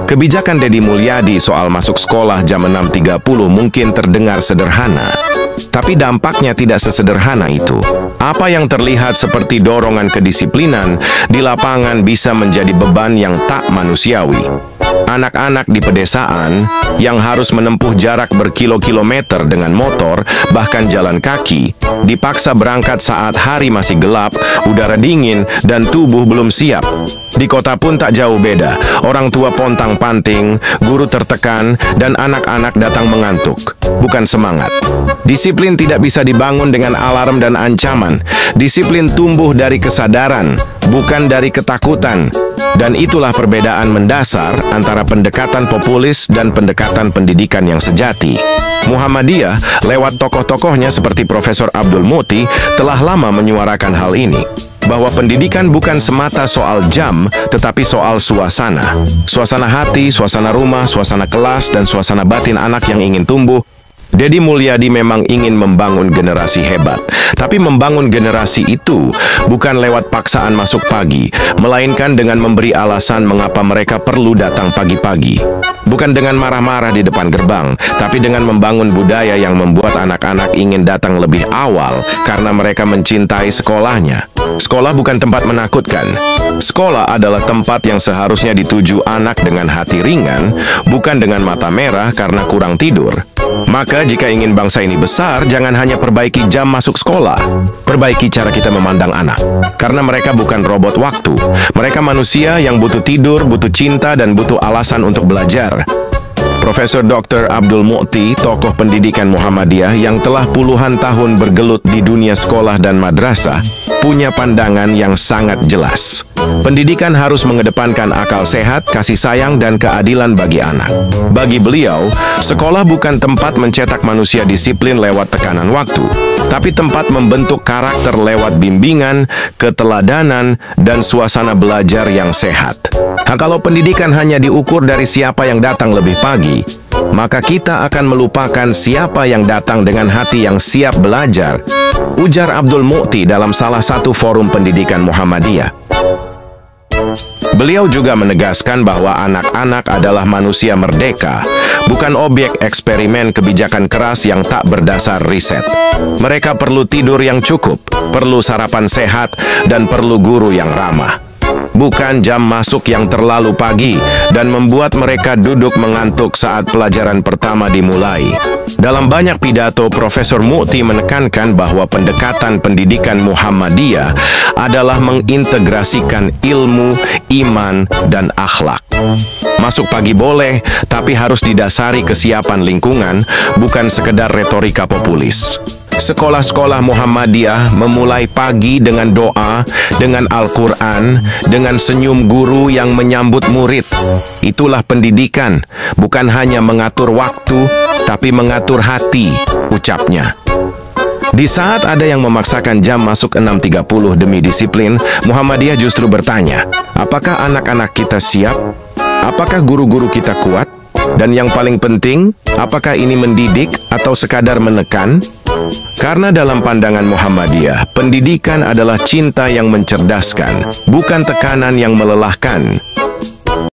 Kebijakan Deddy Mulyadi soal masuk sekolah jam 6.30 mungkin terdengar sederhana, tapi dampaknya tidak sesederhana itu. Apa yang terlihat seperti dorongan kedisiplinan di lapangan bisa menjadi beban yang tak manusiawi. Anak-anak di pedesaan yang harus menempuh jarak berkilo-kilometer dengan motor, bahkan jalan kaki, dipaksa berangkat saat hari masih gelap, udara dingin, dan tubuh belum siap. Di kota pun tak jauh beda. Orang tua pontang-panting, guru tertekan, dan anak-anak datang mengantuk, bukan semangat. Disiplin tidak bisa dibangun dengan alarm dan ancaman. Disiplin tumbuh dari kesadaran, bukan dari ketakutan. Dan itulah perbedaan mendasar antara pendekatan populis dan pendekatan pendidikan yang sejati. Muhammadiyah, lewat tokoh-tokohnya seperti Profesor Abdul Muti, telah lama menyuarakan hal ini. Bahwa pendidikan bukan semata soal jam, tetapi soal suasana. Suasana hati, suasana rumah, suasana kelas, dan suasana batin anak yang ingin tumbuh. Deddy Mulyadi memang ingin membangun generasi hebat. Tapi membangun generasi itu bukan lewat paksaan masuk pagi, melainkan dengan memberi alasan mengapa mereka perlu datang pagi-pagi. Bukan dengan marah-marah di depan gerbang, tapi dengan membangun budaya yang membuat anak-anak ingin datang lebih awal karena mereka mencintai sekolahnya. Sekolah bukan tempat menakutkan. Sekolah adalah tempat yang seharusnya dituju anak dengan hati ringan, bukan dengan mata merah karena kurang tidur. Maka jika ingin bangsa ini besar, jangan hanya perbaiki jam masuk sekolah. Perbaiki cara kita memandang anak. Karena mereka bukan robot waktu. Mereka manusia yang butuh tidur, butuh cinta, dan butuh alasan untuk belajar. Profesor Dr. Abdul Muti, tokoh pendidikan Muhammadiyah yang telah puluhan tahun bergelut di dunia sekolah dan madrasah, punya pandangan yang sangat jelas. Pendidikan harus mengedepankan akal sehat, kasih sayang, dan keadilan bagi anak. Bagi beliau, sekolah bukan tempat mencetak manusia disiplin lewat tekanan waktu, tapi tempat membentuk karakter lewat bimbingan, keteladanan, dan suasana belajar yang sehat. Nah, kalau pendidikan hanya diukur dari siapa yang datang lebih pagi, maka kita akan melupakan siapa yang datang dengan hati yang siap belajar, ujar Abdul Muti dalam salah satu forum pendidikan Muhammadiyah. Beliau juga menegaskan bahwa anak-anak adalah manusia merdeka, bukan objek eksperimen kebijakan keras yang tak berdasar riset. Mereka perlu tidur yang cukup, perlu sarapan sehat, dan perlu guru yang ramah. Bukan jam masuk yang terlalu pagi dan membuat mereka duduk mengantuk saat pelajaran pertama dimulai. Dalam banyak pidato, Profesor Muti menekankan bahwa pendekatan pendidikan Muhammadiyah adalah mengintegrasikan ilmu, iman, dan akhlak. Masuk pagi boleh, tapi harus didasari kesiapan lingkungan, bukan sekedar retorika populis. Sekolah-sekolah Muhammadiyah memulai pagi dengan doa, dengan Al-Quran, dengan senyum guru yang menyambut murid. Itulah pendidikan, bukan hanya mengatur waktu, tapi mengatur hati, ucapnya. Di saat ada yang memaksakan jam masuk 6.30 demi disiplin, Muhammadiyah justru bertanya, apakah anak-anak kita siap? Apakah guru-guru kita kuat? Dan yang paling penting, apakah ini mendidik atau sekadar menekan? Karena dalam pandangan Muhammadiyah, pendidikan adalah cinta yang mencerdaskan, bukan tekanan yang melelahkan.